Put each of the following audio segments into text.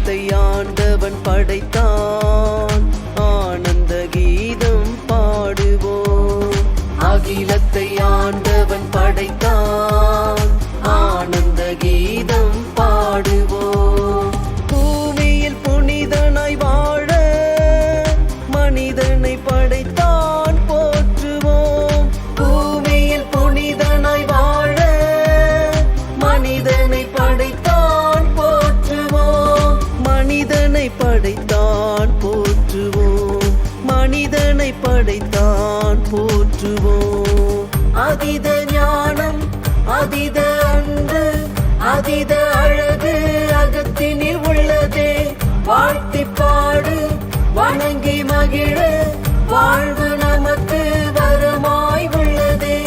அகிலத்தை ஆண்டவன் படைத்தான், ஆனந்த கீதம் பாடுவோம். அகிலத்தை ஆண்டவன் படைத்தான், ஆனந்த கீதம் பாடுவோம். பூமியில் புனிதனாய் வாழ மனிதனை படைத்தான் போற்றுவோம். பூமியில் புனிதனாய் வாழ மனிதனை படைத்தான் போற்றுவோம். மனிதனை படைத்தான் போற்றுவோம். மனிதனை படைத்தான் போற்றுவோம். அதீத ஞானம், அதீத அன்பு, அதீத அழகு அகத்தினில் உள்ளதே. வாழ்த்தி பாடு, வணங்கி மகிழ, வாழ்வு நமக்கு வரமாய் உள்ளதே.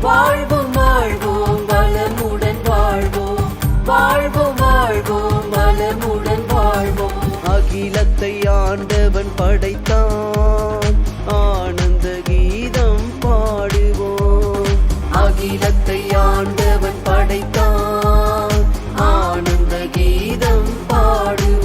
வாழ்வோம் வாழ்வோம் வளமுடன் வாழ்வோம், வாழ்வோம் வாழ்வோம் வளமுடன் வாழ்வோம். அகிலத்தை ஆண்டவன் படைத்தான், ஆனந்த கீதம் பாடுவோம். அகிலத்தை ஆண்டவன் படைத்தான், ஆனந்த கீதம் பாடுவோம்.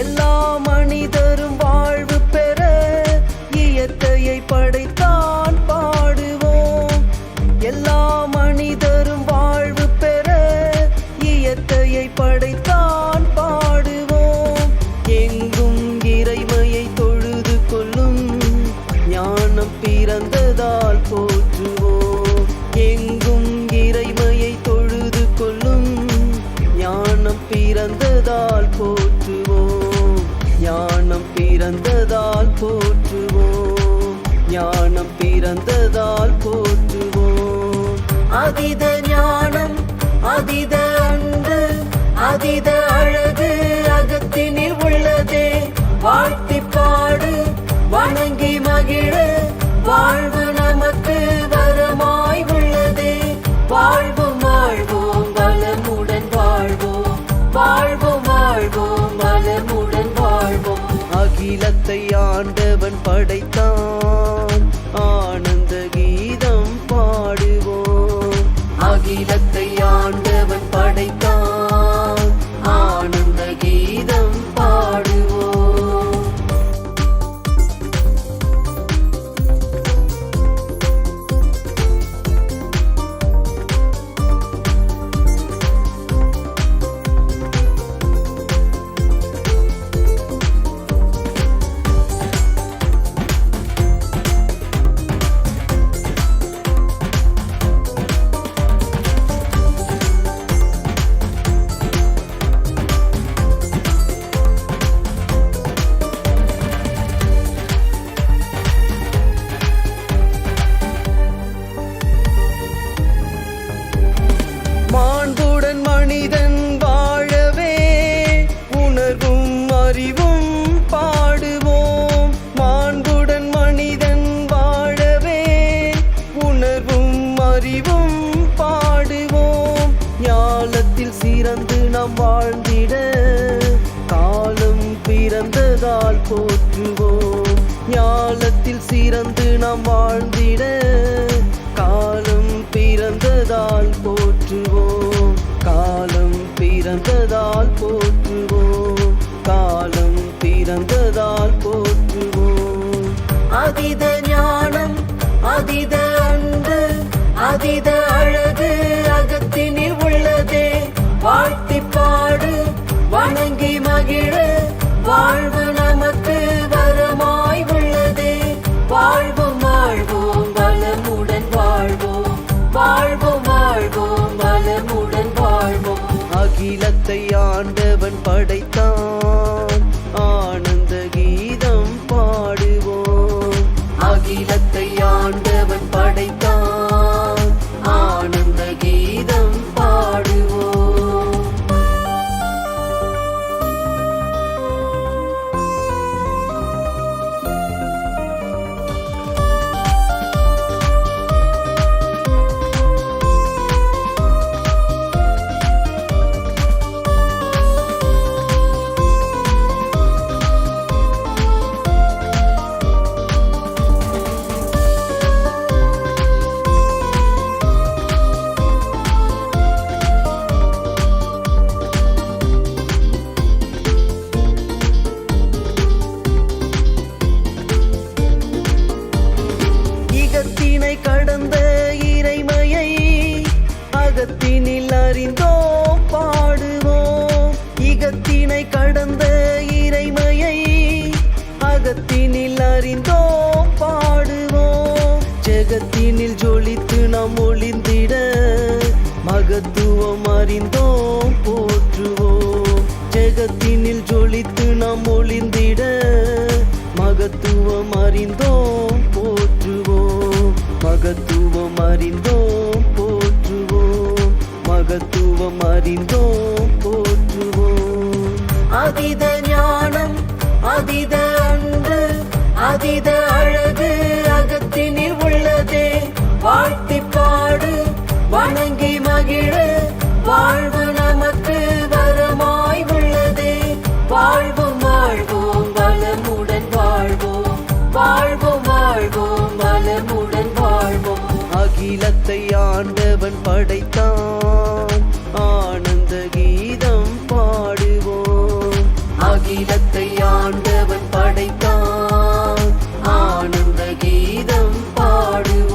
எல்லா மனிதரும் வாழ்வு பெற இயற்கையை படைத்தான் பாடுவோம். எல்லா மனிதரும் வாழ்வு பெற இயற்கையை படைத்தான் பாடுவோம். எங்கும் இறைமையை தொழுது கொள்ளும் ஞானம் பிறந்ததால் போற்றுவோம். எங்கும் இறைமையை தொழுது கொள்ளும் ஞானம் பிறந்ததால் போற்றுவோம். ஞானம் பிறந்ததால் போற்றுவோம். ஞானம் பிறந்ததால் போற்றுவோம். அதீத ஞானம், அதீத அன்பு, அதீத அழகு அகத்தினில் உள்ளதே. வாழ்த்தி பாடு, வணங்கி மகிழ, வாழ்வு நமக்கு வரமாய் உள்ளதே. வாழ்வோம் வாழ்வோம் வளமுடன் வாழ்வோம், வாழ்வோம் வாழ்வோம் வளமுடன் வாழ்வோம். அகிலத்தை ஆண்டவன் படைத்தான், ஆனந்த கீதம் பாடுவோம். அகிலத்தை ஆண்டவன் படைத்தான், ஆனந்த கீதம் பாடுவோம். மாண்புடன் மனிதன் வாழவே உணர்வும் அறிவும் பாடுவோம். மாண்புடன் மனிதன் வாழவே உணர்வும் அறிவும் பாடுவோம். ஞானத்தில் சிறந்து நாம் வாழ்ந்திட காலம் பிறந்ததால் போற்றுவோம். ஞானத்தில் சிறந்து நாம் வாழ்ந்திட காலம் பிறந்ததால் போற்றுவோம். காலம் பிறந்ததால் போற்றுவோம். காலம் பிறந்ததால் போற்றுவோம். அதீத ஞானம், அதீத அன்பு, அதீத அழகு அகத்தினில் உள்ளதே. வாழ்த்தி பாடு, வணங்கி மகிழ, வாழ்வு நமக்கு வரமாய் உள்ளதே. வாழ்வோம் வாழ்வோம் வளமுடன் வாழ்வோம், வாழ்வோம் வாழ்வோம் வளமுடன் வாழ்வோம். அகிலத்தை ஆண்டவன் படைத்தான், ஆனந்த கீதம் பாடுவோம். அகிலத்தை அறிந்தோம் பாடுவோம். இகத்தினை கடந்த இறைமையை அகத்தினில் அறிந்தோம் பாடுவோம். ஜெகத்தினில் ஜொலித்து நாம் ஒளிந்திட மகத்துவம் அறிந்தோம் போற்றுவோம். ஜெகத்தினில் ஜொலித்து நாம் ஒளிந்திட மகத்துவம் அறிந்தோம் போற்றுவோம். மகத்துவம் அறிந்தோம் போற்றுவோம். மகத்துவம் அறிந்தோம் போற்றுவோம். அதீத ஞானம் அதீத அன்பு அதீத அழகு அகத்தினில் உள்ளதே. வாழ்த்தி பாடு வணங்கி மகிழ வாழ்வு நமக்கு வரமாய் உள்ளதே. வாழ்வோம் வாழ்வோம் வளமுடன் வாழ்வோம். வாழ்வோம் வாழ்வோம் வளமுடன் வாழ்வோம். அகிலத்தை ஆண்டவன் படைத்தான் ஆனந்த கீதம் பாடுவோம். அகிலத்தை ஆண்டவன் படைத்தான் ஆனந்த கீதம் பாடுவோம்.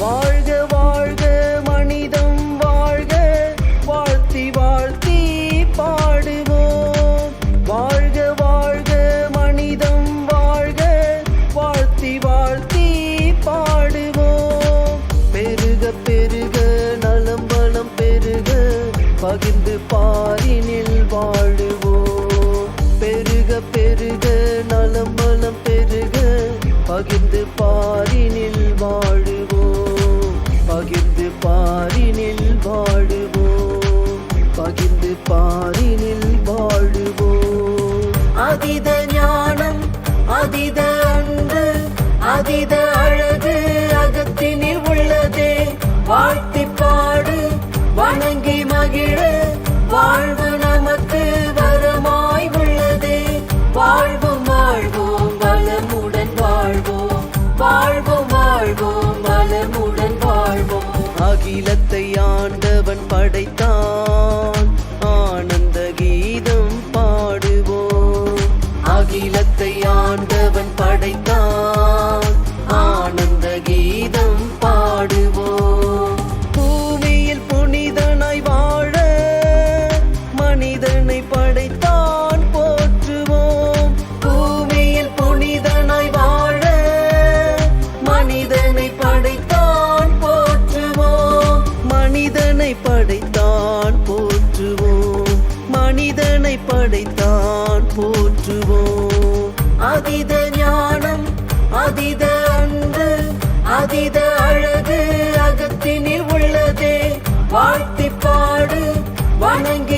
வாழ்க வாழ்க மனிதம் வாழ்க வாழ்த்தி வாழ்த்தி பாடுவோம். வாழ்க வாழ்க மனிதம் வாழ்க வாழ்த்தி வாழ்த்தி பாடுவோம். பெருக பெருக நலம் வளம் பெருக பகிர்ந்து பாரினில் வாழுவோம். பெருக பெருக நலம் வளம் பெருக பகிர்ந்து பாரினில் வாழுவோம். பகிர்ந்து பாரினில் வாழுவோம். பகிர்ந்து பாரினில் வாழுவோம். அதீத ஞானம் அதீத அன்பு அதீத அழகு அகத்தினில் உள்ளதே. வாழ்த்தி பாடு வணங்கி மகிழ வாழ்வு நமக்கு வரமாய் உள்ளதே. வாழ்வோம் வாழ்வோம் வளமுடன் வாழ்வோம். வாழ்வோம் வாழ்வோம் வளமுடன் வாழ்வோம். அகிலத்தை ஆண்டவன் படைத்தான் ஆனந்த கீதம் பாடுவோம். அகிலத்தை ஆண்டவன் படைத்தான் ஆனந்த கீதம் பாடுவோம். பூமியில் புனிதனாய் வாழ மனிதனை படைத்தான் போற்றுவோம். பூமியில் புனிதனாய் வாழ மனிதனை படைத்தான் போற்றுவோம். மனிதனை படைத்தான் போற்றுவோம். மனிதனை படைத்தான் போற்றுவோம். அதீத ஞானம் அதீத அன்பு அதீத அழகு அகத்தினில் உள்ளதே. வாழ்த்தி பாடு வணங்கி